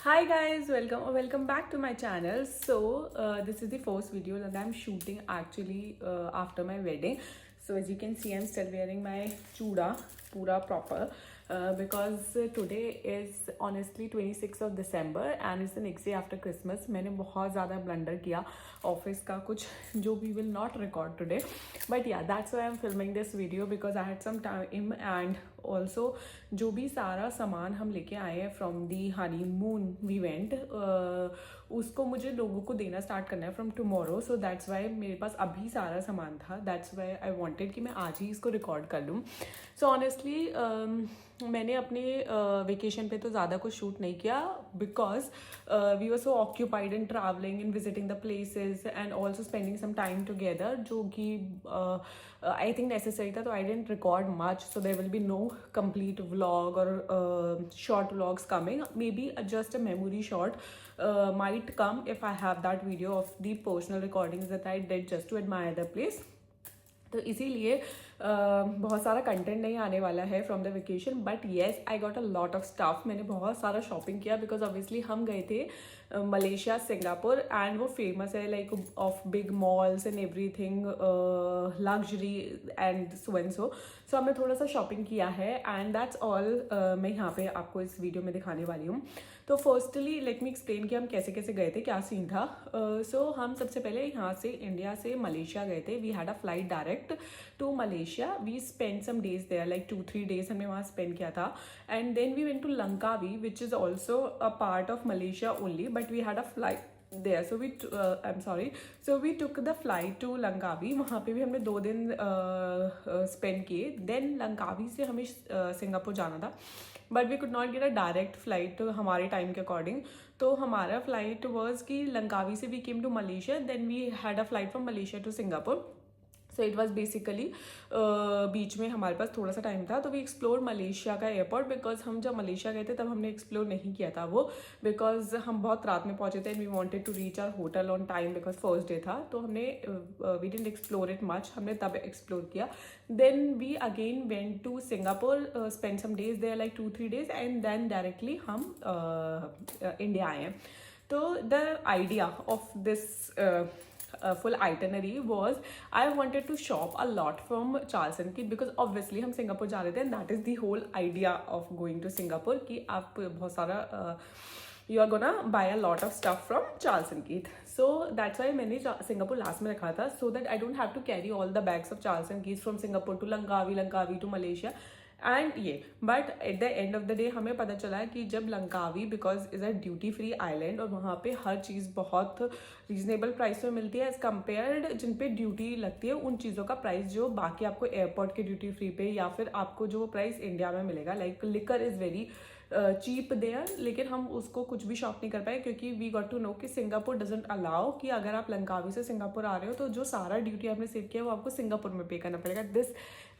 Hi guys, welcome back to my channel. This is the first video that I'm shooting actually after my wedding. So as you can see, I'm still wearing my chuda pura proper because today is honestly 26th of December and it's the next day after Christmas. मैंने बहुत ज़्यादा blunder किया office का कुछ जो we will not record today, but yeah, that's why I'm filming this video because I had some time and also जो भी सारा सामान हम लेके आए हैं from the honeymoon we went उसको मुझे लोगों को देना स्टार्ट करना है from tomorrow. So that's why मेरे पास अभी सारा सामान था. दैट्स वाई आई वांटेड कि मैं आज ही इसको रिकॉर्ड कर लूँ. सो ऑनेस्टली मैंने अपने वेकेशन पे तो ज़्यादा कुछ शूट नहीं किया because we were so occupied in travelling in visiting the places and also spending some time together जो कि आई थिंक नेसेसरी था. तो I didn't record much so there will be no complete vlog or short vlogs coming. Maybe just a memory shot might come if I have that video of the personal recordings that I did just to admire the place. तो इसीलिए बहुत सारा content नहीं आने वाला है from the vacation. But yes, I got a lot of stuff. मैंने बहुत सारा शॉपिंग किया बिकॉज ऑब्वियसली हम गए थे मलेशिया सिंगापुर एंड वो फेमस है like of big malls and everything luxury and so. So हमने थोड़ा सा शॉपिंग किया है एंड दैट्स ऑल मैं यहाँ पे आपको इस वीडियो में दिखाने वाली हूँ. तो फर्स्टली लेट मी एक्सप्लेन कि हम कैसे कैसे गए थे, क्या सीन था. सो हम सबसे पहले यहाँ से इंडिया से मलेशिया गए थे. We had a flight direct to Malaysia. We spend some days there like 2-3 days हमने वहाँ स्पेंड किया था. And then we went to Langkawi which is also a part of Malaysia only but we had a flight there. So I'm sorry, so we took the flight to Langkawi. वहाँ पे भी हमने 2 दिन spend किए. Then Langkawi से हमें Singapore जाना था but we could not get a direct flight हमारे टाइम के अकॉर्डिंग. तो हमारा फ्लाइट वॉज कि लंकावी से we came to Malaysia then we had a flight from Malaysia to Singapore. So it was basically बीच में हमारे पास थोड़ा सा टाइम था तो वी एक्सप्लोर मलेशिया का एयरपोर्ट बिकॉज हम जब मलेशिया गए थे तब हमने एक्सप्लोर नहीं किया था वो बिकॉज हम बहुत रात में पहुंचे थे and we wanted to reach our hotel on time because first day था. तो हमने we didn't explore it much. हमने तब एक्सप्लोर किया. Then we again went to Singapore, spend some days there like 2-3 days and then directly हम India आए हैं. तो the idea of this full itinerary was I wanted to shop a lot from Charles and Keith because obviously हम Singapore जा रहे थे and that is the whole idea of going to Singapore कि आप बहुत सारा you are gonna buy a lot of stuff from Charles and Keith. So that's why मैंने Singapore last में रखा था so that I don't have to carry all the bags of Charles and Keith from Singapore to Langkawi to Malaysia and yeah. But at the end of the day हमें पता चला कि जब Langkawi because is a duty free island और वहाँ पे हर चीज़ बहुत reasonable price में मिलती है एज़ कम्पेयर्ड जिन पे ड्यूटी लगती है उन चीज़ों का प्राइस जो बाकी आपको एयरपोर्ट के ड्यूटी फ्री पे या फिर आपको जो प्राइस इंडिया में मिलेगा like liquor is very cheap there. लेकिन हम उसको कुछ भी शॉप नहीं कर पाए क्योंकि वी गॉट टू नो कि सिंगापुर डजेंट अलाउ कि अगर आप लंकावी से सिंगापुर आ रहे हो तो जो सारा ड्यूटी आपने सेव किया वो आपको सिंगापुर में पे करना पड़ेगा. This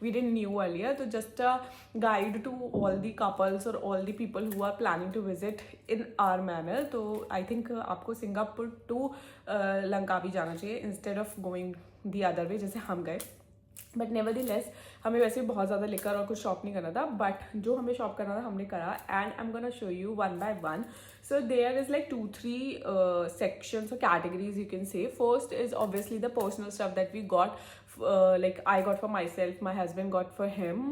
we didn't knew earlier. तो just a guide to all the couples और all the people who are planning to visit in our manner. तो आई थिंक आपको सिंगापुर टू लंकावी जाना चाहिए instead of going the other way जैसे हम गए. But नेवरदीलेस हमें वैसे बहुत ज़्यादा लिकर और कुछ शॉप नहीं करना था बट जो हमें शॉप करना था हमने करा and I am gonna show you one by one. So there is like 2-3 sections or categories you can say. First is obviously the personal stuff that we got. Like I got for myself, my husband got for him.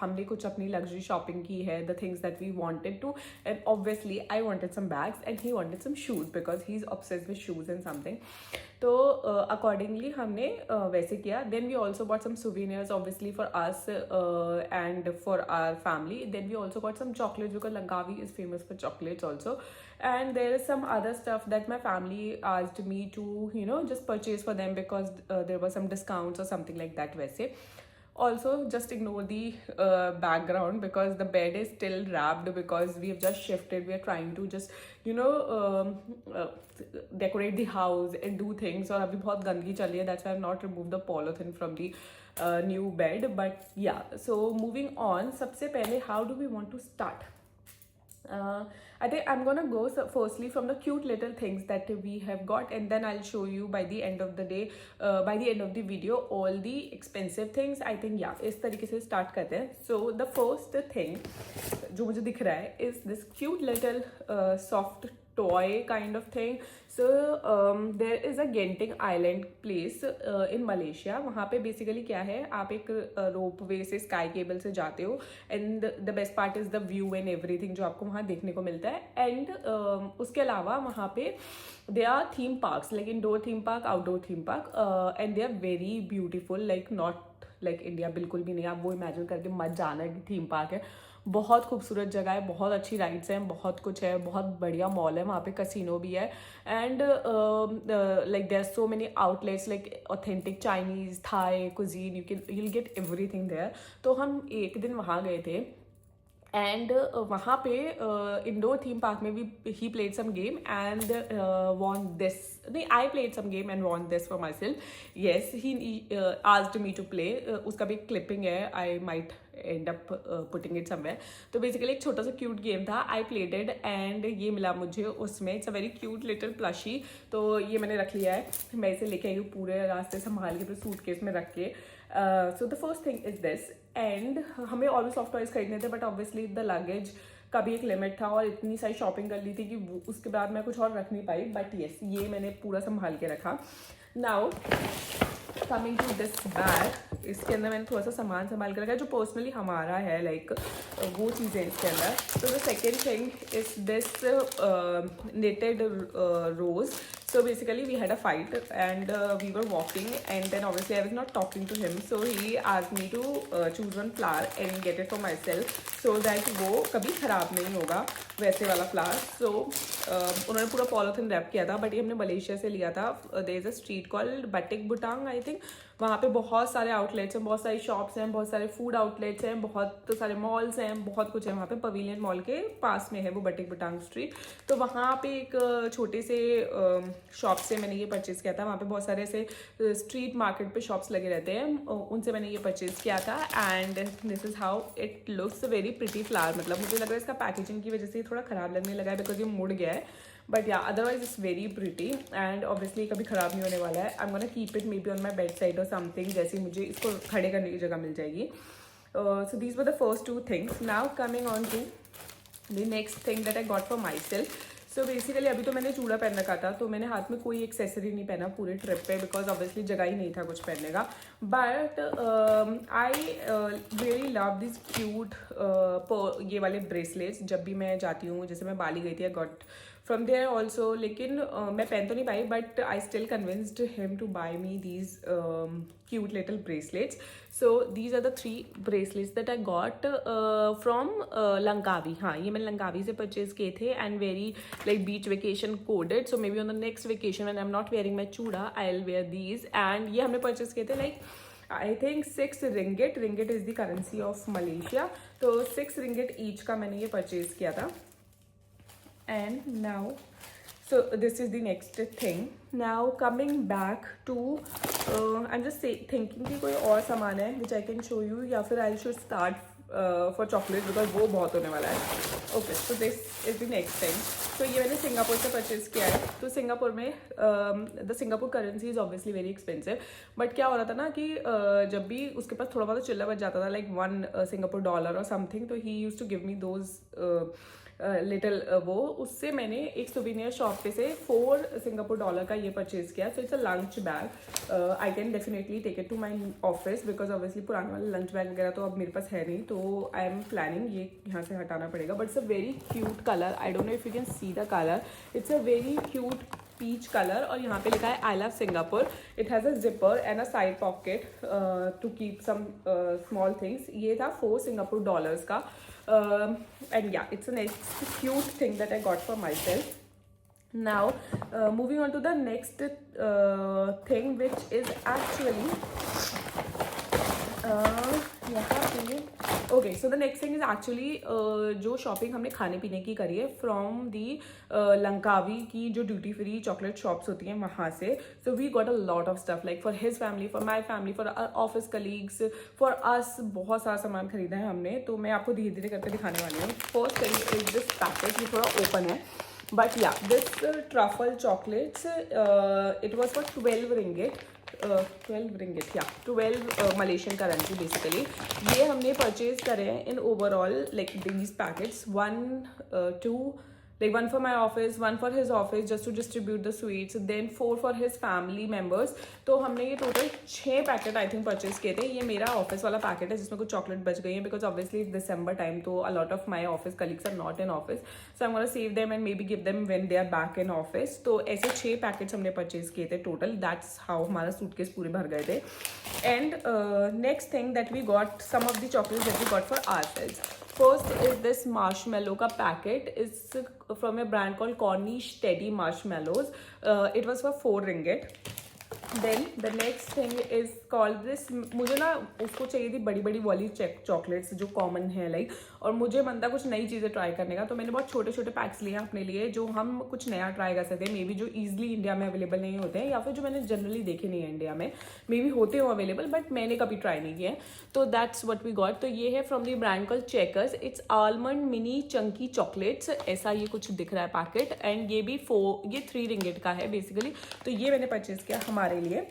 हमने कुछ अपनी luxury shopping की है, the things that we wanted to, and obviously I wanted some bags and he wanted some shoes because he's obsessed with shoes and something. तो accordingly हमने वैसे किया. Then we also bought some souvenirs obviously for us and for our family. Then we also got some chocolates because Langkawi is famous for chocolates also. And there is some other stuff that my family asked me to just purchase for them because there were some discounts or something like that वैसे. Also just ignore the background because the bed is still wrapped because we have just shifted. We are trying to just decorate the house and do things और अभी बहुत गंदगी चल रही है. That's why I have not removed the polythene from the new bed. But yeah, so moving on. सबसे पहले how do we want to start? I think I'm gonna go firstly from the cute little things that we have got, and then I'll show you by the end of the day, by the end of the video, all the expensive things. I think yeah, इस तरीके से start करते हैं. So the first thing जो मुझे दिख रहा है is this cute little soft toy kind of thing. So there is a Genting Island place in Malaysia. वहाँ पे basically क्या है, आप एक रोप वे से स्काई केबल से जाते हो, and the best part is the view and everything जो आपको वहाँ देखने को मिलता है. एंड उसके अलावा वहाँ पे they are theme parks, like indoor theme park, outdoor theme park, and they are very beautiful, like not like India, बिल्कुल भी नहीं. आप वो इमेजिन करके मत जाना कि थीम पार्क है. बहुत खूबसूरत जगह है, बहुत अच्छी राइड्स हैं, बहुत कुछ है, बहुत बढ़िया मॉल है, वहाँ पे कसिनो भी है. And like there so many outlets like authentic Chinese, Thai cuisine, you'll get everything there. तो हम एक दिन वहाँ गए थे, एंड वहाँ पे इंडोर थीम पार्क में भी he played some game and won this, नहीं I played some game and won this for myself. Yes, he asked me to play. उसका भी क्लिपिंग है, I might end up putting it somewhere. तो basically एक छोटा सा cute game था, I played it, and ये मिला मुझे उसमें. It's a very cute little plushie. तो ये मैंने रख लिया है, मैं इसे लेके आई हूँ पूरे रास्ते संभाल के, पूरे सूटकेस में रख के. So the first thing is this. And हमें और भी सॉफ्ट टॉयज खरीदने थे, बट ऑब्वियसली द लगेज का भी एक लिमिट था, और इतनी सारी शॉपिंग कर ली थी कि उसके बाद मैं कुछ और रख नहीं पाई. बट येस, ये मैंने पूरा संभाल के रखा. Now coming to this bag, इसके अंदर मैंने थोड़ा सा सामान संभाल के रखा है जो पर्सनली हमारा है, लाइक वो चीज़ें इसके अंदर. तो the second thing is this knitted rose. So basically we had a fight, and we were walking, and then obviously I was not talking to him, so he asked me to choose one flower and get it for myself so that वो कभी ख़राब नहीं होगा, वैसे वाला flower. So उन्होंने पूरा polythene rap किया था, बट ये हमने मलेशिया से लिया था. There is a street called Batik Butang I think. वहाँ पे बहुत सारे आउटलेट्स हैं, बहुत सारी शॉप्स हैं, बहुत सारे फूड आउटलेट्स हैं, बहुत सारे मॉल्स हैं, बहुत कुछ है वहाँ पे. पवेलियन मॉल के पास में है वो बटिक बुटांग स्ट्रीट. तो वहाँ पे एक छोटे से शॉप से मैंने ये परचेज़ किया था. वहाँ पे बहुत सारे ऐसे स्ट्रीट मार्केट पे शॉप्स लगे रहते हैं, उनसे मैंने ये परचेज़ किया था. And this is how it looks. Very pretty flower. मतलब मुझे लग रहा है इसका पैकेजिंग की वजह से थोड़ा ख़राब लगने लगा है, बिकॉज ये मुड़ गया है. But yeah otherwise it's very pretty, and obviously कभी ख़राब नहीं होने वाला है. I am gonna keep it may B on my bed side और समथिंग, जैसे मुझे इसको खड़े करने की जगह मिल जाएगी. So these were the first two things. Now coming on to the next thing that I got for myself. So basically अभी तो मैंने चूड़ा पहन रखा था, तो मैंने हाथ में कोई एक्सेसरी नहीं पहना पूरे ट्रिप पे, बिकॉज ऑब्वियसली जगह ही नहीं था कुछ पहनने का. But I really love this cute ये वाले ब्रेसलेट्स. जब भी मैं जाती हूँ, जैसे मैं बाली गई थी, I got from there also. लेकिन मैं पहन तो नहीं पाई, but I still convinced him to buy me these cute little bracelets. So these are the 3 bracelets that I got from Langkawi. हाँ, ये मैंने लंकावी से परचेज किए थे, and very like beach vacation coded. So may be on the next vacation when I am not wearing my chooda, I will wear these. And ये हमने purchase किए थे like I think 6 ringgit. Ringgit is the currency of Malaysia. तो 6 ringgit each का मैंने ये purchase किया था. And now, so this is the next thing. Now coming back to I'm just thinking कि कोई और सामान है which I can show you, या फिर I should start for chocolate because वो बहुत होने वाला है. Okay, so this is the next thing. तो ये मैंने सिंगापुर से परचेज किया है. तो सिंगापुर में the Singapore currency is obviously very expensive. But क्या हो रहा था ना कि जब भी उसके पास थोड़ा बहुत चिल्ला बच जाता था, लाइक $1 सिंगापुर डॉलर और समथिंग, तो he used to give me those little वो. उससे मैंने एक सुवेनियर शॉप पे से $4 सिंगापुर डॉलर का ये परचेज किया. So it's a lunch bag. I can definitely take it to my office, because obviously पुराने वाले लंच बैग वगैरह तो अब मेरे पास है नहीं, तो आई एम प्लानिंग ये यहाँ से हटाना पड़ेगा. But it's a very cute colour. I don't know if you can see the colour. It's a very cute peach colour, और यहाँ पे लिखा है I love Singapore. It has a zipper and a side pocket to keep some small things. ये था $4 Singapore dollars का. And yeah, it's a next cute thing that I got for myself. Now moving on to the next thing, which is actually यहाँ पे okay, so the next thing is actually जो shopping हमने खाने पीने की करी है फ्रॉम दी लंकावी की जो ड्यूटी फ्री चॉकलेट शॉप्स होती हैं वहाँ से. So we got a lot of stuff like for his family, for my family, for office colleagues, for us. बहुत सारा सामान खरीदा है हमने, तो मैं आपको धीरे धीरे करके दिखाने वाली हूँ. First thing is this packet, ये थोड़ा ओपन है. But yeah, this truffle chocolates, it was for 12 ringgit. 12 ringgit, yeah, 12 Malaysian currency basically. ये हमने purchase करे हैं in overall like these packets, one for my office, one for his office just to distribute the sweets, then 4 for his family members. तो हमने ये total 6 packet I think purchase किए थे. ये मेरा ऑफिस वाला पैकेट है जिसमें कुछ चॉकलेट बच गई है बिकॉज ऑब्वियसली दिसंबर टाइम, तो a lot of my office colleagues are not in office, so I am gonna save them and may be give them when they are back in office. तो ऐसे 6 packets हमने purchase किए थे टोटल. That's how हमारा suitcase पूरे भर गए थे. And next thing that we got some of the chocolates that we got for ourselves. First is this marshmallow का packet. It's from a brand called Cornish Teddy Marshmallows. It was for 4 ringgit. Then the next thing is called this. मुझे ना उसको चाहिए थी बड़ी बड़ी वाली chocolates जो कॉमन है लाइक, और मुझे मन था कुछ नई चीज़ें ट्राई करने का, तो मैंने बहुत छोटे छोटे पैक्स लिए अपने लिए जो हम कुछ नया ट्राई कर सकते हैं. मे बी जो ईजिली इंडिया में अवेलेबल नहीं होते हैं, या फिर जो मैंने जनरली देखे नहीं है इंडिया में, मे बी होते हो अवेलेबल बट मैंने कभी ट्राई नहीं किया. तो दैट्स व्हाट वी गॉट. तो ये है from the brand call checkers. It's almond mini Chunky chocolates, ऐसा ये कुछ दिख रहा है पैकेट. एंड ये भी 3 रिंगिट का है बेसिकली. तो ये मैंने परचेज किया हमारे लिए.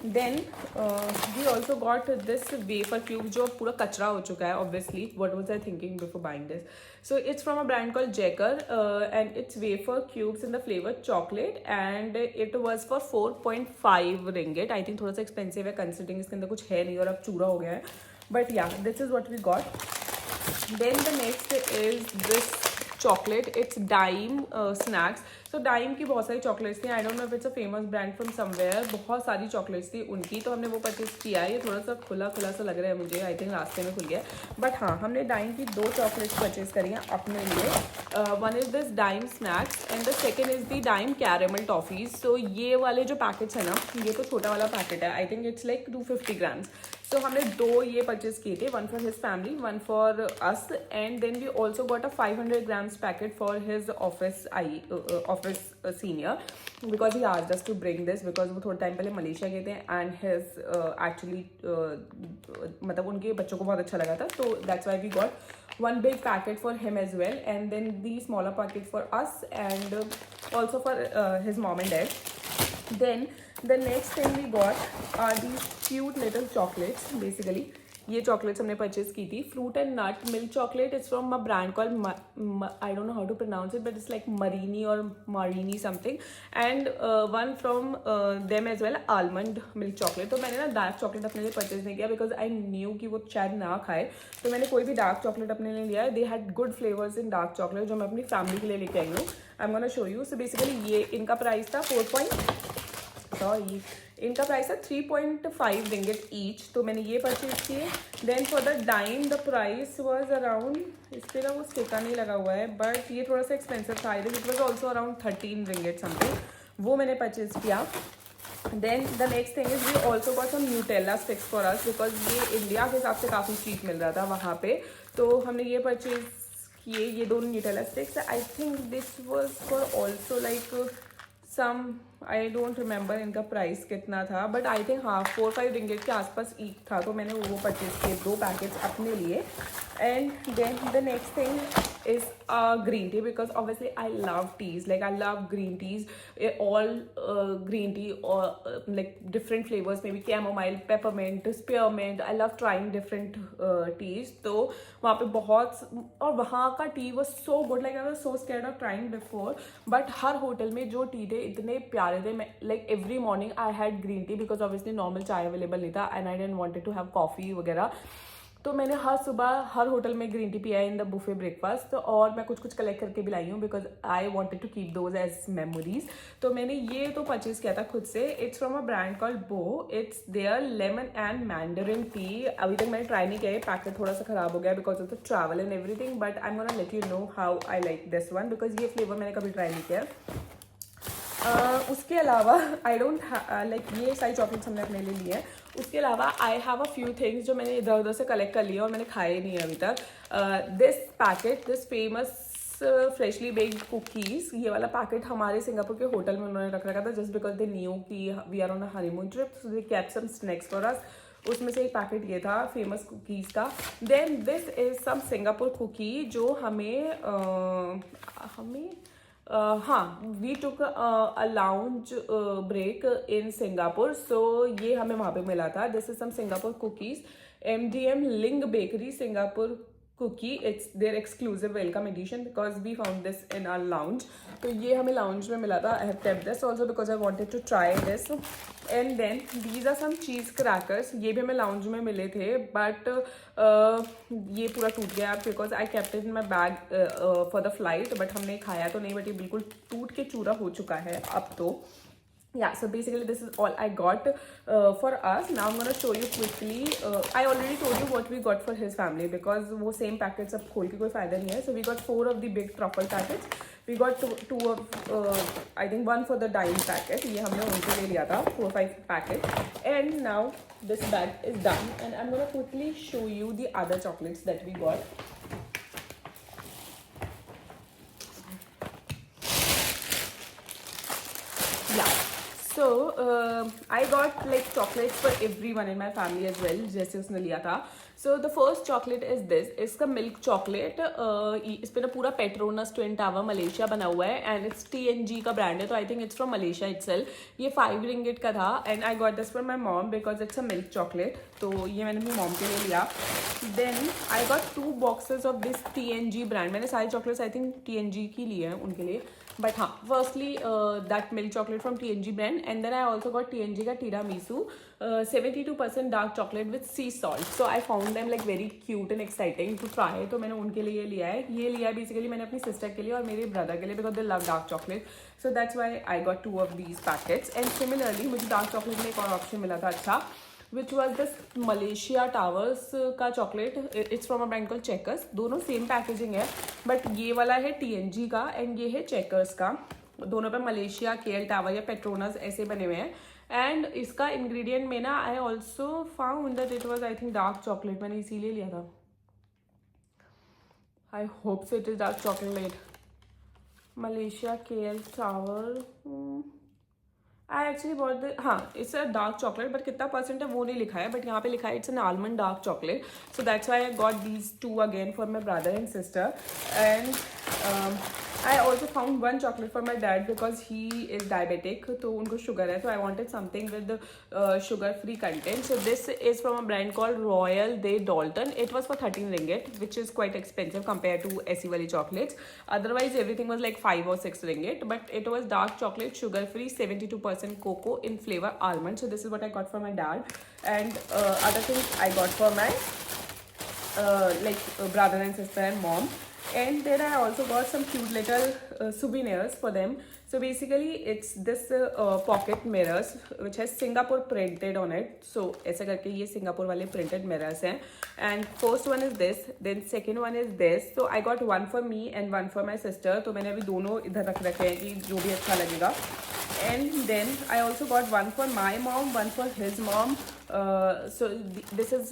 Then we also got this wafer cube जो पूरा कचरा हो चुका है obviously. What was I thinking before buying this. So it's from a brand call Jacker and it's wafer cubes in the flavour chocolate and it was for 4.5 ringgit. I think थोड़ा सा expensive है considering इसके अंदर कुछ है नहीं और अब चूरा हो गया है. But yeah this is what we got. Then the next is this chocolate. It's Dime snacks. तो डाइम की बहुत सारी चॉकलेट्स थी. I don't know if it's a famous brand from somewhere. बहुत सारी चॉकलेट्स थी उनकी, तो हमने वो परचेज किया है. ये थोड़ा सा खुला खुला सा लग रहा है मुझे, आई थिंक रास्ते में खुल गया. बट हाँ, हमने डाइम की 2 चॉकलेट्स परचेज करी हैं अपने लिए. One is this Dime snacks and the second is the Dime caramel toffees. तो ये वाले जो पैकेट्स है ना, ये तो छोटा वाला पैकेट है. I think it's like 250 grams. तो हमने 2 ये परचेज किए थे, one for his family, one for us. And then we also got a 500 grams packet for his office senior because he asked us to bring this because वो थोड़े time पहले Malaysia गए थे एंड हिज एक्चुअली मतलब उनके बच्चों को बहुत अच्छा लगा था. तो that's why we got 1 big packet for him as well, and then the smaller packet for us and also for his mom and dad. Then the next thing we got are these cute little chocolates basically. ये chocolates हमने purchase की थी. Fruit and nut milk chocolate. It's from a brand call, I don't know how to pronounce it but it's like Marini और Marini something. And one from them as well almond milk chocolate. तो मैंने ना dark chocolate अपने लिए purchase नहीं किया because I knew कि वो शायद ना खाए, तो मैंने कोई भी डार्क चॉकलेट अपने लिए लिया है. They had good flavours in dark chocolate जो मैं अपनी फैमिली के लिए लेके आई हूँ. आई am gonna show you. So basically ये इनका प्राइस था 3.5 रिंगिट ईच. तो मैंने ये परचेज किए. Then for the Dime the price was around, इस पर ना वो स्टिकर नहीं लगा हुआ है बट ये थोड़ा सा एक्सपेंसिव था. I think it was also around 13 ringgit something. वो मैंने परचेज किया. Then the next thing is we also got some Nutella sticks for us because ये इंडिया के हिसाब से काफ़ी चीप मिल रहा था वहाँ पे. तो हमने ये परचेज किए, ये 2 Nutella sticks. I think this was for also like some, I don't remember इनका प्राइस कितना था बट आई थिंक हाँ 4-5 रिंगिट के आसपास ईच था. तो मैंने वो परचेज किए 2 पैकेट्स अपने लिए. And then the next thing is green tea because obviously I love teas, like I love green teas, all green tea or like different flavors, maybe chamomile, peppermint, spearmint. I love trying different teas. तो वहाँ पे बहुत, और वहाँ का T was so good, like I was so scared of trying before, but her hotel में जो T थे इतने प्यारे थे. like every morning I had green tea because obviously normal चाय अवेलेबल नहीं था and I didn't wanted to have coffee वगैरह. तो मैंने हर सुबह हर होटल में ग्रीन टी पिया है इन द बुफे ब्रेकफास्ट. और मैं कुछ कुछ कलेक्ट करके भी लाई हूँ because I wanted to keep those as memories. तो मैंने ये तो परचेज किया था खुद से. It's from a brand called Boh. It's their lemon and mandarin tea. अभी तक मैंने ट्राई नहीं किया है, पैकेट थोड़ा सा खराब हो गया because of the travel and everything, but I am gonna let you know how I like this one because ये फ्लेवर मैंने कभी ट्राई नहीं किया. उसके अलावा आई डोंट लाइक ये सारी चॉकलेट्स हमने अपने लिए ली है. उसके अलावा I have a few things जो मैंने इधर उधर से कलेक्ट कर लिया और मैंने खाए नहीं है अभी तक. This packet, this famous freshly baked cookies, ये वाला पैकेट हमारे सिंगापुर के होटल में उन्होंने रख रखा था जस्ट बिकॉज दे न्यू कि we are on a honeymoon trip, so they kept some snacks for us. उसमें से एक पैकेट ये था फेमस कुकीज़ का. Then this is some Singapore cookie जो हमें हाँ, we took a lounge break in Singapore, so ये हमें वहाँ पे मिला था. This is some Singapore cookies, MDM Ling bakery Singapore cookie. It's their exclusive welcome edition because we found this in our lounge. तो ये हमें लाउंज में मिला था. I have kept this also because I wanted to try this. And then these are some cheese crackers. ये भी हमें lounge में मिले थे बट ये पूरा टूट गया because I kept it in my bag for the flight. But हमने खाया तो नहीं, बट ये बिल्कुल टूट के चूरा हो चुका है अब तो. Yeah, so basically this is all I got for us. Now I'm gonna show you quickly. I already told you what we got for his family because वो same packets अब खोल के कोई फायदा नहीं है. So we got 4 of the big truffle packets. We got two of I think 1 for the dime packet. ये हमने उनके लिए लिया था 4-5 packets. And now this bag is done and I'm gonna quickly show you the other chocolates that we got. Yeah. So I got like chocolates for everyone in my family as well, जैसे उसने लिया था. So the first chocolate is this. इसका milk chocolate, इस पे ना पूरा Petronas twin tower Malaysia बना हुआ है एंड इट्स TNG का ब्रांड है, तो I think it's from Malaysia itself. ये 5 रिंगिट का था and I got this for my mom because it's a milk chocolate. तो ये मैंने अपनी मॉम के लिए लिया. Then I got 2 boxes of this TNG brand. मैंने सारी चॉकलेट्स आई थिंक TNG की लिए हैं उनके लिए. But हाँ, firstly that milk chocolate from TNG brand and then I also got TNG का tiramisu, 72% dark chocolate with sea salt. So I found them like very cute and exciting to try. तो मैंने उनके लिए लिया है. ये लिया है basically मैंने अपनी sister के लिए और मेरे brother के लिए because they love dark chocolate. So that's why I got 2 of these packets. And similarly मुझे dark chocolate में एक और option मिला था अच्छा, which was this Malaysia Towers का chocolate. It's from a brand call checkers. दोनों सेम पैकेजिंग है बट ये वाला है TNG का एंड ये है चेकर्स का. दोनों पे मलेशिया, KL टावर या पेट्रोनस ऐसे बने हुए हैं. एंड इसका इंग्रेडिएंट में ना I also found that it was I think dark chocolate. मैंने इसीलिए लिया था. I hope so it is dark chocolate. Malaysia KL tower. I actually bought the, हाँ it's a dark chocolate but कितना percent है वो नहीं लिखा है, बट यहाँ पे लिखा है it's an almond dark chocolate. So that's Y I got these 2 again for my brother and sister. And I also found 1 chocolate for my dad because he is diabetic, तो उनको शुगर है, तो I wanted something with the sugar free content. So this is from a brand called Royal de Dalton. It was for 13 ringgit, which is quite expensive compared to ऐसी वाली chocolates. Otherwise everything was like 5 or 6 ringgit, but it was dark chocolate, sugar free, 72% cocoa in flavor almond. So this is what I got for my dad. And other things I got for my brother and sister and mom. And then I also got some cute little souvenirs for them. So basically it's this pocket mirrors which has Singapore printed on it. So ऐसा करके ये Singapore वाले printed mirrors हैं. And first one is this, then second one is this. So I got 1 for me and 1 for my sister. तो मैंने अभी दोनों इधर रख रखे हैं कि जो भी अच्छा लगेगा. And then I also got 1 for my mom, 1 for his mom. So this is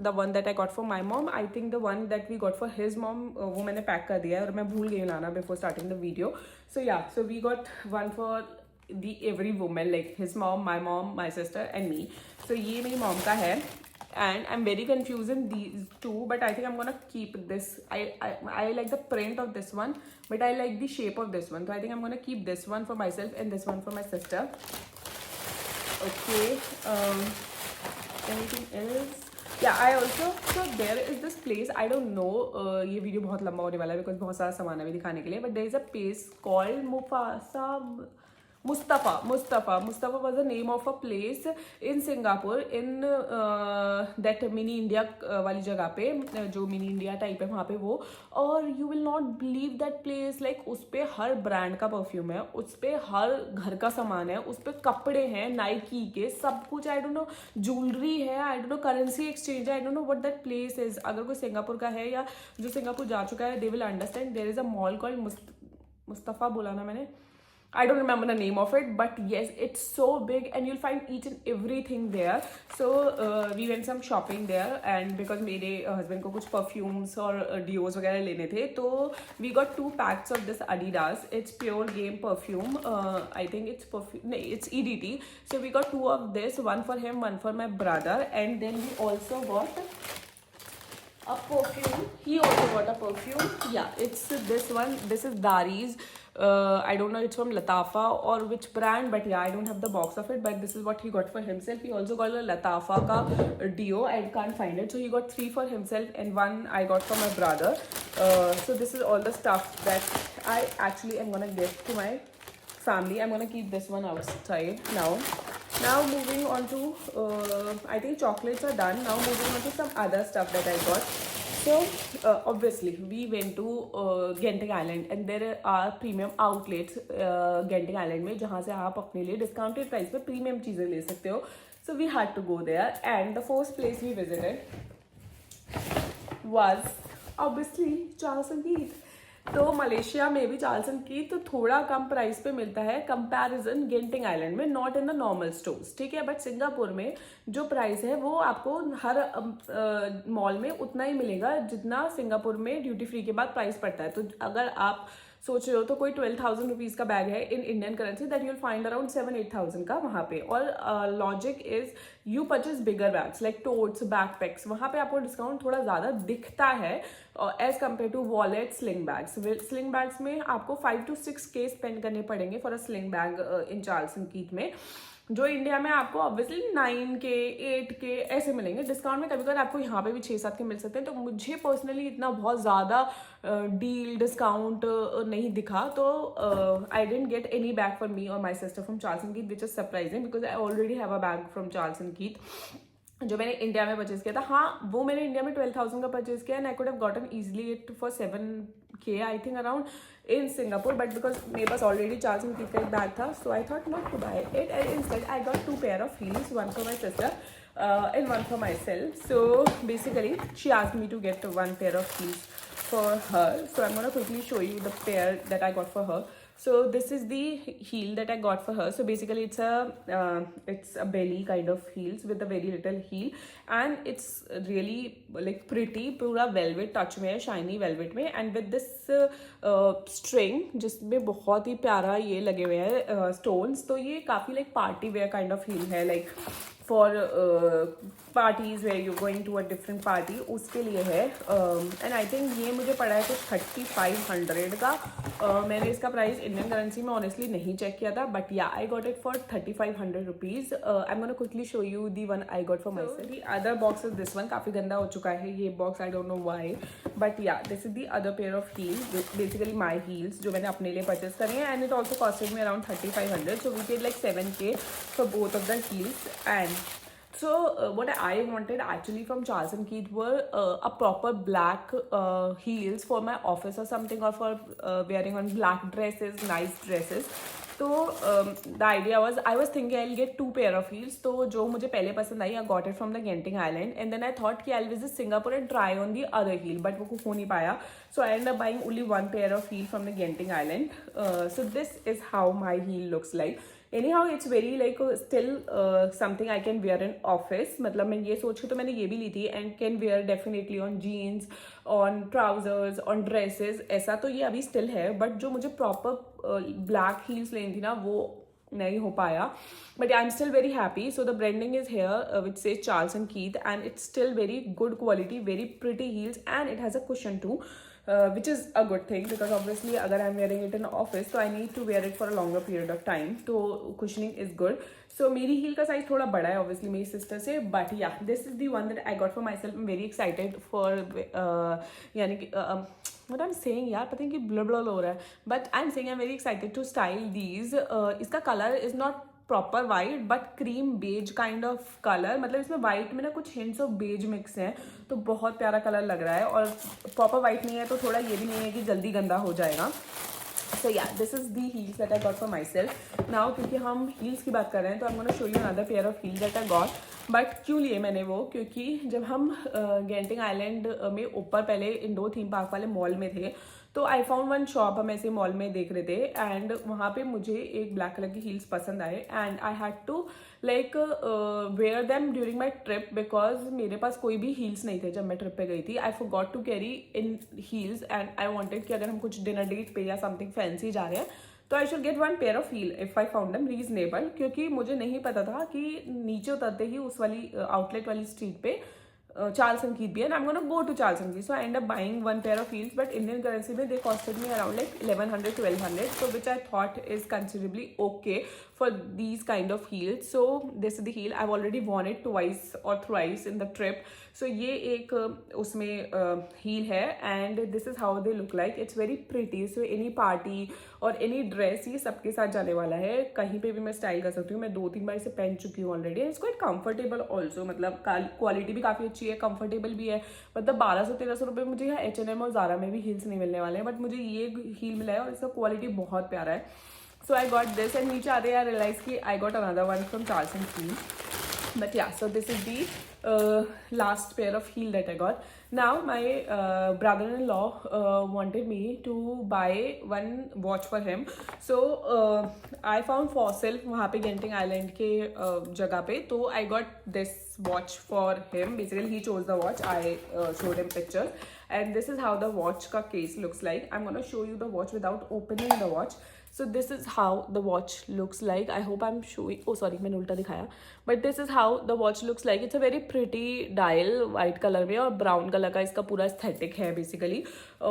the one that I got for my mom. I think the one that we got for his mom वो मैंने pack कर दिया है और मैं भूल गई लाना before starting the video. So yeah, so we got 1 for the every woman, like his mom, my sister and me. So ये मेरी mom का है. And I'm very confused in these two, but I think I'm gonna keep this. I like the print of this one, but I like the shape of this one. So I think I'm gonna keep this one for myself and this one for my sister. Okay. Anything else? Yeah, I also, so there is this place, I don't know, ये video बहुत लंबा होने वाला है because बहुत सारा सामान है भी दिखाने के लिए, but there is a place called Mustafa was the name of a place in Singapore in that mini India वाली जगह पे, जो mini India type है वहाँ पे वो. और you will not believe that place, like उस पे हर ब्रांड का परफ्यूम है, उस पे हर घर का सामान है, उस पे कपड़े हैं नाइकी के, सब कुछ. आई डोंट नो, ज्वेलरी है, I don't know, currency exchange है, I don't know what that place is. अगर कोई सिंगापुर का है या जो सिंगापुर जा चुका है, they will understand. There is a mall called Mustafa, बोला ना मैंने. I don't remember the name of it, but yes, it's so big and you'll find each and everything there. So we went some shopping there, and because मेरे husband को कुछ perfumes और deos वगैरह लेने थे, तो we got 2 packs of this Adidas. It's Pure Game perfume. I think it's perfume. No, it's EDT. So we got 2 of this, one for him, one for my brother, and then we also got a perfume. He also got a perfume. Yeah, it's this one. This is Dari's. I don't know it's from Latafa or which brand, but yeah, I don't have the box of it, but this is what he got for himself. He also got a Latafa ka deo. I can't find it, so he got 3 for himself and 1 I got for my brother. So this is all the stuff that I actually am gonna give to my family. I'm gonna keep this one outside now. Now moving on to I think chocolates are done. Now moving on to some other stuff that I got. So obviously we went to Genting Island, and there are premium outlets Genting Island में जहाँ से आप अपने लिए discounted price पे premium चीज़ें ले सकते हो. So we had to go there, and the first place we visited was obviously Charles & Keith. तो मलेशिया में भी चार्ल्सन की तो थोड़ा कम प्राइस पे मिलता है कंपैरिजन गेंटिंग आइलैंड में, not in the normal stores, ठीक है. बट सिंगापुर में जो प्राइस है वो आपको हर मॉल में उतना ही मिलेगा जितना सिंगापुर में ड्यूटी फ्री के बाद प्राइस पड़ता है. तो अगर आप सोच रहे हो तो कोई 12,000 रुपीज़ का बैग है in Indian currency, that you'll find around 7-8,000 का वहाँ पे. और logic is you purchase bigger bags like totes, backpacks, वहाँ पे आपको डिस्काउंट थोड़ा ज़्यादा दिखता है as compare to wallet, sling bags. Sling bags में आपको 5 to 6K स्पेंड करने पड़ेंगे for a sling bag in Charles & Keith में, जो इंडिया में आपको ऑब्वियसली 9K 8K ऐसे मिलेंगे. डिस्काउंट में कभी कभी आपको यहाँ पे भी 6-7K मिल सकते हैं. तो मुझे पर्सनली इतना बहुत ज़्यादा डील डिस्काउंट नहीं दिखा, तो I didn't get any bag for me और my sister from Charles & Keith, which is surprising because I already have a bag from Charles & Keith जो मैंने इंडिया में परचेज किया था. हाँ, वो मैंने इंडिया में 12,000 का परचेज किया, and I could have gotten easily it for 7K I think around in Singapore, but because मेरे पास ऑलरेडी चार्ल्स & कीथ का एक बैग था, so I thought not to buy it, and instead I got 2 pair of heels, one for my sister and one for myself. So basically she asked me to get 1 pair of heels for her, so I'm gonna quickly show you the pair that I got for her. So this is the heel that I got for her. So basically it's a belly kind of heels with a very little heel, and it's really like pretty, पूरा velvet touch में है, shiny velvet में, and with this string जिसमें बहुत ही प्यारा ये लगे हुए हैं stones. तो ये काफ़ी like party wear kind of heel है, like for parties where you're going to a different party, उसके लिए है. एंड आई थिंक ये मुझे पड़ा है कुछ 3,500 का. मैंने इसका प्राइस इंडियन करेंसी में ऑनेस्टली नहीं चेक किया था, but yeah I got it for 3,500 rupees. I am gonna quickly show you the one I got for myself. The other box is this one. काफ़ी गंदा हो चुका है ये box, I don't know why, but yeah this is the other pair of heels, basically my heels जो मैंने अपने लिए परचेज करी है, and it also costed me around 3,500. So we paid like 7K for both of the heels. And so what I wanted actually from Charles & Keith were a proper black heels for my office or something, or for wearing on black dresses, nice dresses. तो the idea was, I was thinking I'll get 2 pair of heels. तो जो मुझे पहले पसंद आई, I got it from the Genting Island, and then I thought कि I'll visit Singapore and try on the other heel, but वो हो नहीं पाया. So I ended up buying only 1 pair of heel from the Genting Island. So this is how my heel looks like. Anyhow, it's very like still something I can wear in office. मतलब मैं ये सोच के तो मैंने ये भी ली थी, and can wear definitely on jeans, on trousers, on dresses. ऐसा तो ये अभी still है, but जो मुझे proper black heels लेनी थी ना, वो नहीं हो पाया. But I'm still very happy. So the branding is here, which says Charles & Keith, and it's still very good quality, very pretty heels, and it has a cushion too. Which is a good thing, because obviously अगर I'm wearing it in office, so I need to wear it for a longer period of time. तो cushioning is good. So मेरी heel का size थोड़ा बड़ा है obviously मेरी sister से, but yeah, this is the one that I got for myself. I'm very excited for यानी कि what I'm saying यार, पता नहीं कि blur blur हो रहा है, but I'm saying I'm very excited to style these. इसका color is not proper white but cream beige kind of colour, मतलब इसमें वाइट में ना कुछ हिंट्स ऑफ बेज मिक्स हैं, तो बहुत प्यारा कलर लग रहा है. और प्रॉपर वाइट नहीं है तो थोड़ा ये भी नहीं है कि जल्दी गंदा हो जाएगा. सो या this is the heels that I got for my self. Now क्योंकि हम हील्स की बात कर रहे हैं, तो आई am gonna show you another pair of heels that I got. But क्यों लिए मैंने वो, क्योंकि जब हम गेंटिंग आइलैंड में ऊपर पहले इंडोर थीम पार्क वाले मॉल में थे, तो आई फाउंड वन शॉप, हम ऐसे मॉल में देख रहे थे एंड वहाँ पे मुझे एक ब्लैक कलर की हील्स पसंद आए and I had to like wear them during my trip because मेरे पास कोई भी हील्स नहीं थे जब मैं ट्रिप पे गई थी. I forgot to carry in heels and I wanted कि अगर हम कुछ डिनर डेट पे या समथिंग फैंसी जा रहे हैं तो I should get one pair of heel if I found them reasonable, क्योंकि मुझे नहीं पता था कि नीचे उतरते ही उस वाली आउटलेट वाली स्ट्रीट पे Charles & Keith भी है and I'm gonna go to Charles & Keith. So I end up buying one pair of heels, but Indian currency में they costed me around like 1100-1200, so which I thought is considerably okay for these kind of heels. So this is the heel I've already worn it twice or thrice in the trip. So ये एक उसमें heel है and this is how they look like. It's very pretty. So any party और any dress ये सबके साथ जाने वाला है, कहीं पे भी मैं स्टाइल कर सकती हूँ. मैं 2-3 बार इसे पहन चुकी हूँ already. It's quite comfortable also, मतलब क्वालिटी भी काफ़ी अच्छी है, कंफर्टेबल भी है. मतलब 1200-1300 रुपये मुझे यहाँ H&M और Zara में भी हील्स नहीं मिलने वाले हैं, बट मुझे ये हील मिला है और इसका क्वालिटी बहुत प्यारा है. सो आई गॉट दिस एंड नीचे आते आई रियलाइज कि I got another one from Charles & Keith. But yeah, so this is the last pair of heel that I got. Now my brother-in-law wanted me to buy one watch for him. So I found Fossil वहाँ पे Genting Island के जगह पे, तो I got this watch for him. Basically he chose the watch. I showed him pictures and this is how the watch का case looks like. I'm gonna show you the watch without opening the watch. So this is how the watch looks like. I hope I'm showing, oh sorry मैंने उल्टा दिखाया, but this is how the watch looks like. It's a very pretty dial, white color में, और brown color का इसका पूरा aesthetic है basically.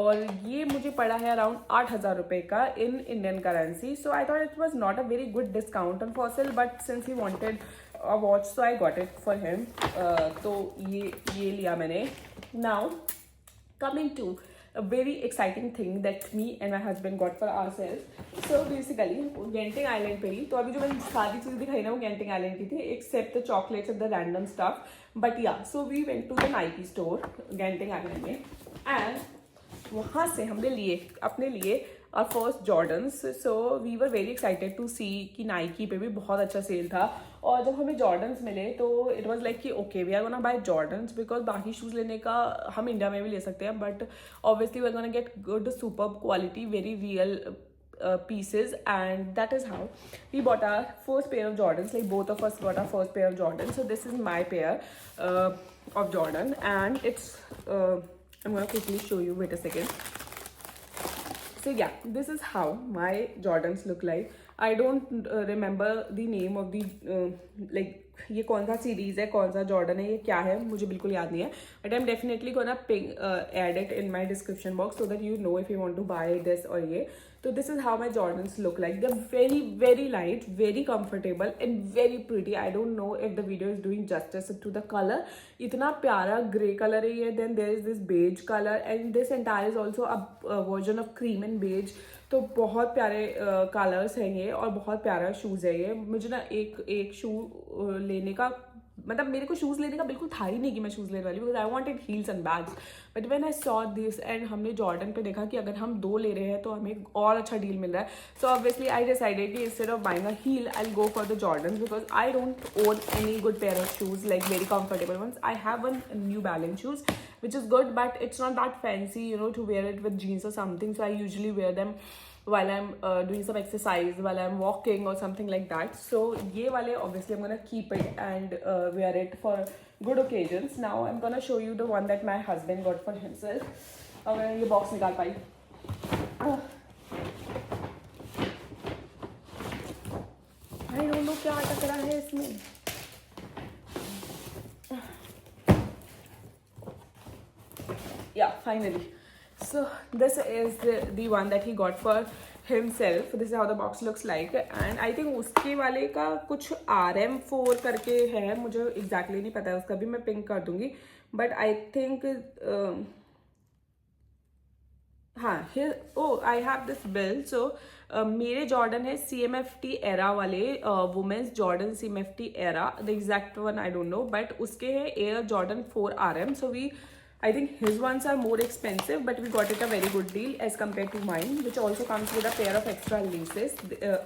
और ये मुझे पड़ा है around 8,000 रुपये का in Indian currency. So I thought it was not a very good discount on Fossil, but since he wanted a watch, so I got it for him. तो ये लिया मैंने. Now coming to a very exciting thing that me and my husband got for ourselves. So basically Genting Island पे ही, तो अभी जो मैंने सारी चीज़ें दिखाई ना वो Genting Island की थी, except the chocolates and the random stuff. But yeah, so we went to the Nike store Genting Island में and वहाँ से हमने लिए अपने लिए our first Jordans. So we were very excited to see कि Nike पे भी बहुत अच्छा सेल था, और जब हमें Jordans मिले तो it was like कि okay we are gonna buy Jordans because बाकी शूज़ लेने का हम इंडिया में भी ले सकते हैं, but obviously we're gonna get good superb quality very real pieces, and that is how we bought our first pair of Jordans. Like both of us got our first pair of Jordans. So this is my pair of Jordan and it's I'm gonna quickly show you, wait a second. So yeah, this is how my Jordans look like. I don't remember the name of the like ये कौन सा series है, कौन सा Jordan है, ये क्या है, मुझे बिल्कुल याद नहीं है, but I am definitely gonna add it in my description box so that you know if you want to buy this or ये. So this is how my Jordans look like. They're very very light, very comfortable and very pretty. I don't know if the video is doing justice to the color. इतना प्यारा grey color है ये. Then there is this beige color and this entire is also a version of cream and beige. तो बहुत प्यारे colours हैं ये और बहुत प्यारा शूज़ है ये. मुझे ना एक शू लेने का, मतलब मेरे को शूज़ लेने का बिल्कुल था ही नहीं कि मैं शूज़ लेने वाली, because I wanted heels and bags. But when I saw this and हमने जॉर्डन पे देखा कि अगर हम 2 ले रहे हैं तो हमें और अच्छा डील मिल रहा है. सो ऑब्वियसली आई डिसाइडेड कि instead of buying a heel I will go for the Jordans because I don't own any good pair of shoes like very comfortable ones. I have one New Balance shoes which is good, but it's not that fancy, you know, to wear it with jeans or something. So I usually wear them while I'm doing some exercise, while I'm walking or something like that. So ये वाले obviously I'm gonna keep it and wear it for good occasions. Now I'm gonna show you the one that my husband got for himself. अगर ये box निकाल पाई. I don't know क्या अटक रहा है इसमें. Yeah, finally. So this is the one that he got for himself. This is how the box looks like. And I think उसके वाले का कुछ RM4 करके है, मुझे exactly नहीं पता है उसका भी, मैं पिंक कर दूंगी. But I think हाँ here, oh I have this bill. So मेरे जॉर्डन है CMFT era वाले, women's Jordan CMFT era. The exact one I don't know, but उसके है Air Jordan 4 RM. So we I think his ones are more expensive, but we got it a very good deal as compared to mine, which also comes with a pair of extra laces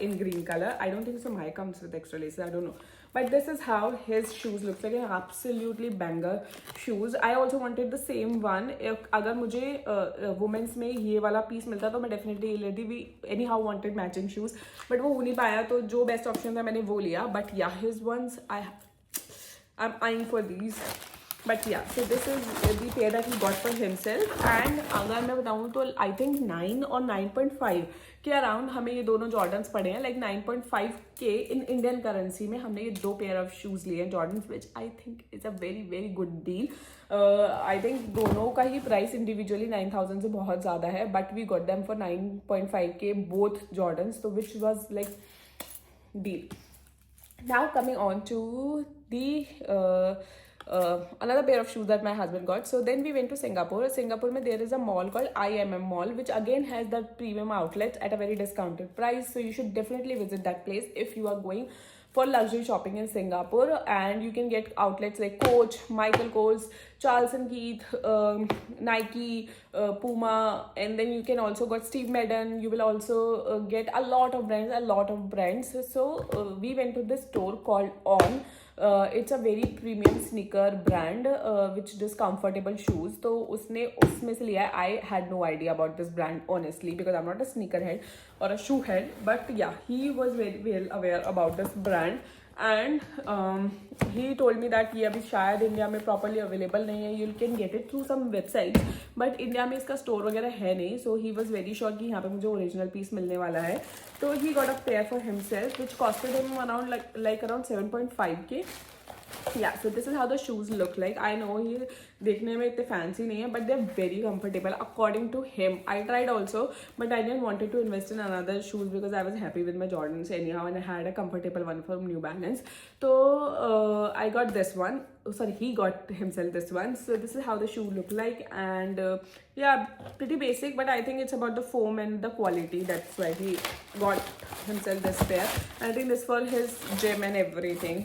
in green color. I don't think so mine comes with extra laces, I don't know. But this is how his shoes look like, an absolutely banger shoes. I also wanted the same one. If अगर मुझे women's में ये वाला piece मिलता तो मैं definitely ये लेती. We anyhow wanted matching shoes, but वो हो नहीं पाया, तो जो best option था मैंने वो लिया. But yeah, his ones I'm eyeing for these. But yeah, so this is the pair that he got for himself. And अगर मैं बताऊँ तो I think 9 और 9.5 के अराउंड हमें ये दोनों जॉर्डन्स पड़े हैं. लाइक 9.5 के इन इंडियन करेंसी में हमने ये दो पेयर ऑफ शूज़ लिए हैं Jordans, which I think is a very very good deal. I think दोनों का ही प्राइस इंडिविजुअली 9,000 से बहुत ज़्यादा है, but we got them for 9.5 K both Jordans, तो which was like deal. Now coming on to the another pair of shoes that my husband got. So then we went to Singapore. Singapore mein there is a mall called IMM Mall, which again has the premium outlets at a very discounted price. So you should definitely visit that place if you are going for luxury shopping in Singapore. And you can get outlets like Coach, Michael Kors, Charles and Keith, Nike, Puma, and then you can also get Steve Madden. You will also get a lot of brands. So we went to this store called On. It's a very premium sneaker brand which does comfortable shoes. तो उसने उसमें से लिया है. I had no idea about this brand honestly because I'm not a sneaker head or a shoe head, but yeah, he was very well aware about this brand. And he told me that ये अभी शायद India में properly available नहीं है. You can get it through some websites, but India में इसका store वगैरह है नहीं. So he was very sure कि यहाँ पे मुझे ओरिजिनल पीस मिलने वाला है. तो he got a pair for himself which costed him around like around 7.5K. Yeah, so this is how the shoes look like. I know ये देखने में इतने fancy नहीं है, but they're very comfortable according to him. I tried also, but I didn't wanted to invest in another shoes because I was happy with my Jordans anyhow, and I had a comfortable one from New Balance. So I got this one. Oh, sorry, he got himself this one. So this is how the shoe look like, and yeah, pretty basic, but I think it's about the foam and the quality. That's why he got himself this pair. I think this for his gym and everything.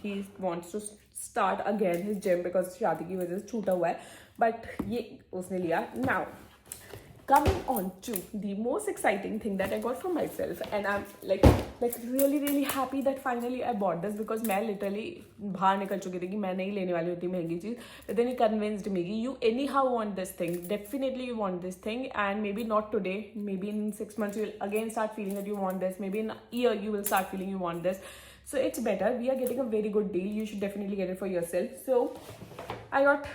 He wants to start again his gym because शादी की वजह से छूटा हुआ है, but ये उसने लिया. Now coming on to the most exciting thing that I got for myself, and I'm like really happy that finally I bought this, because मैं literally बाहर निकल चुकी थी कि मैं नहीं लेने वाली होती महंगी चीज़. But then he convinced me कि you anyhow want this thing, definitely you want this thing, and maybe not today, maybe in 6 months you will again start feeling that you want this, maybe in a year you will start feeling you want this. So it's better. We are getting a very good deal. You should definitely get it for yourself. So I got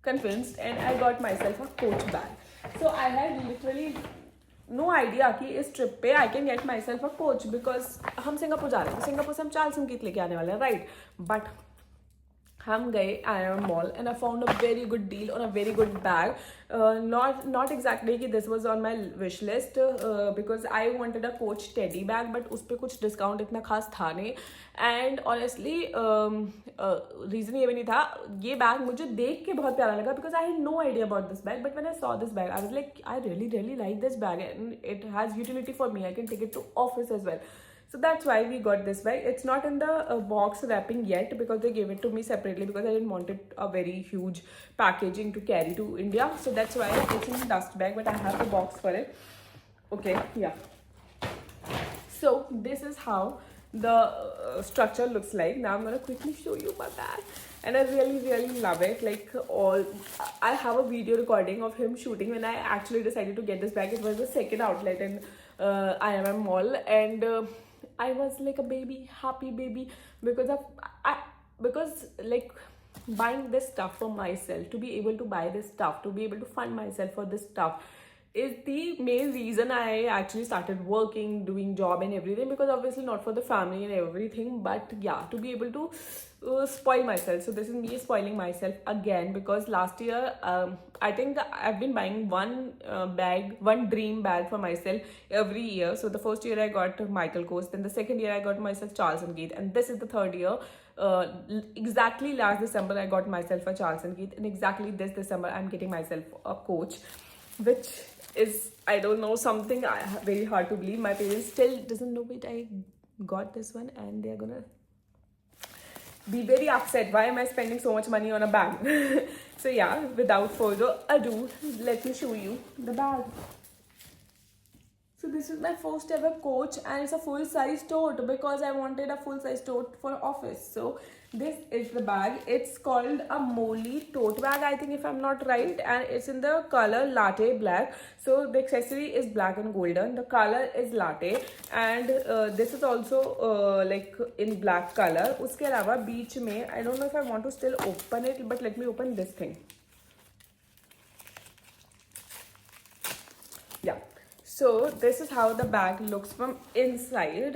convinced and I got myself a Coach bag. So I had literally no idea कि इस trip पे I can get myself a Coach, because हम Singapore जा रहे हैं. Singapore से हम Charles and Keith लेके आने वाले हैं, राइट? बट हम गए IMM Mall and I found a very good deal on a very good bag. Not exactly कि this was on my wish list because I wanted a Coach teddy bag, but उस पर कुछ discount इतना खास था नहीं. And honestly reason ये भी नहीं था. ये बैग मुझे देख के बहुत प्यारा लगा because I had no idea about this bag, but when I saw this bag I was like, I really like this bag and it has utility for me. I can take it to office as well. So that's why we got this bag. It's not in the box wrapping yet because they gave it to me separately because I didn't want it a very huge packaging to carry to India. So that's why it's in the dust bag, but I have the box for it. Okay, yeah. So this is how the structure looks like. Now I'm gonna quickly show you my bag, and I really love it. Like I have a video recording of him shooting when I actually decided to get this bag. It was the second outlet in IMM Mall, and I was like a baby, happy baby, because like buying this stuff for myself, to be able to buy this stuff, to be able to fund myself for this stuff is the main reason I actually started working, doing job and everything, because obviously not for the family and everything, but yeah, to be able to spoil myself. So this is me spoiling myself again, because last year I think I've been buying one dream bag for myself every year. So the first year I got Michael Kors, then the second year I got myself Charles and Keith, and this is the third year. Exactly last December I got myself a Charles and Keith, and exactly this December I'm getting myself a Coach, which is, I don't know, something very hard to believe. My parents still doesn't know it. I got this one and they're gonna be very upset. Why am I spending so much money on a bag? So yeah, without further ado, let me show you the bag. So this is my first ever Coach, and it's a full size tote because I wanted a full size tote for office. So this is the bag. It's called a Molly tote bag, I think, if I'm not right, and it's in the color latte black. So the accessory is black and golden. The color is latte, and this is also like in black color. Uske alawa beach mein, I don't know if I want to still open it, but let me open this thing. Yeah. So this is how the bag looks from inside.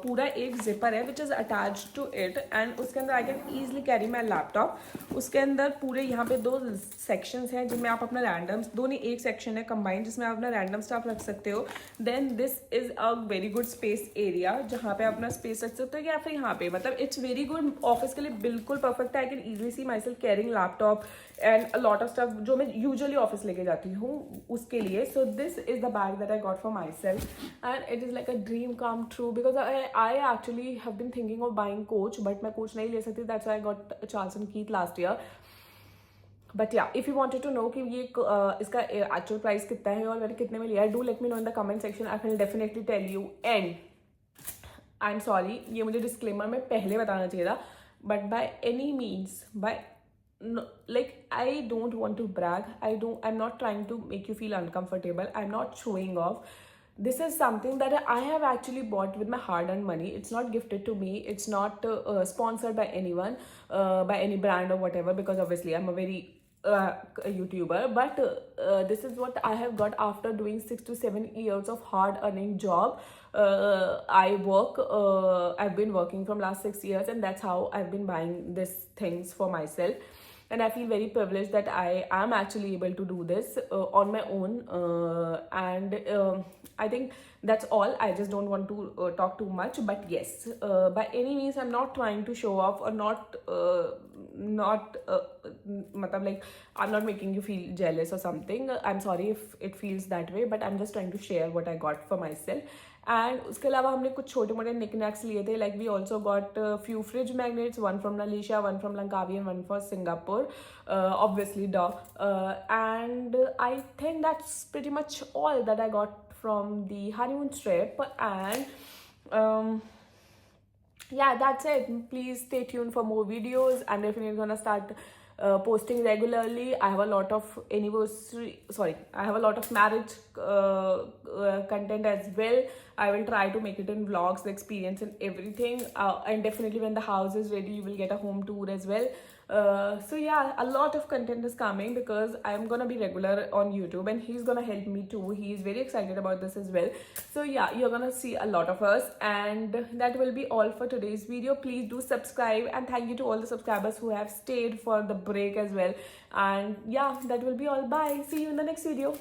पूरा एक zipper है which is attached to it, and उसके अंदर I can easily carry my laptop. उसके अंदर पूरे यहाँ पे 2 sections हैं जिनमें आप अपना randoms, दो नहीं एक section है combined जिसमें आप अपना random stuff रख सकते हो. Then this is a very good space area जहाँ पे आप अपना space रख सकते हो, या फिर यहाँ पे, मतलब it's very good office के लिए बिल्कुल perfect है. I can easily see myself carrying laptop and a lot of stuff जो मैं usually office लेके जाती हूँ उसके लिए. So this is the bag that I got for myself, and it is like a dream come true because I actually have been thinking of buying Coach, but मैं Coach नहीं ले सकती. That's why I got Charles & Keith last year. But yeah, if you wanted to know कि ये इसका actual price कितना है और मैंने कितने में लिया है, do let me know in the comment section. I will definitely tell you. And I'm sorry, ये मुझे disclaimer में पहले बताना चाहिए था, but by any means, no, like I don't want to brag. I'm not trying to make you feel uncomfortable. I'm not showing off. This is something that I have actually bought with my hard-earned money. It's not gifted to me. It's not sponsored by anyone, by any brand or whatever, because obviously I'm a very YouTuber. But this is what I have got after doing 6 to 7 years of hard-earning job. I've been working from last 6 years, and that's how I've been buying these things for myself. And I feel very privileged that I am actually able to do this on my own. I think that's all. I just don't want to talk too much. But yes, by any means, I'm not trying to show off or matlab like I'm not making you feel jealous or something. I'm sorry if it feels that way, but I'm just trying to share what I got for myself. And उसके अलावा हमने कुछ छोटे मोटे knickknacks लिए थे. Like we also got a few fridge magnets, one from Nalisha, one from Langkawi, and one for Singapore. Obviously, duh. And I think that's pretty much all that I got from the honeymoon trip. And yeah, that's it. Please stay tuned for more videos. I'm definitely gonna start posting regularly. I have a lot of marriage content as well. I will try to make it in vlogs, the experience and everything. And definitely when the house is ready, you will get a home tour as well. So yeah, a lot of content is coming because I'm gonna be regular on YouTube, and he's gonna help me too. He's very excited about this as well. So yeah, you're gonna see a lot of us, and that will be all for today's video. Please do subscribe, and thank you to all the subscribers who have stayed for the break as well. And yeah, that will be all. Bye. See you in the next video.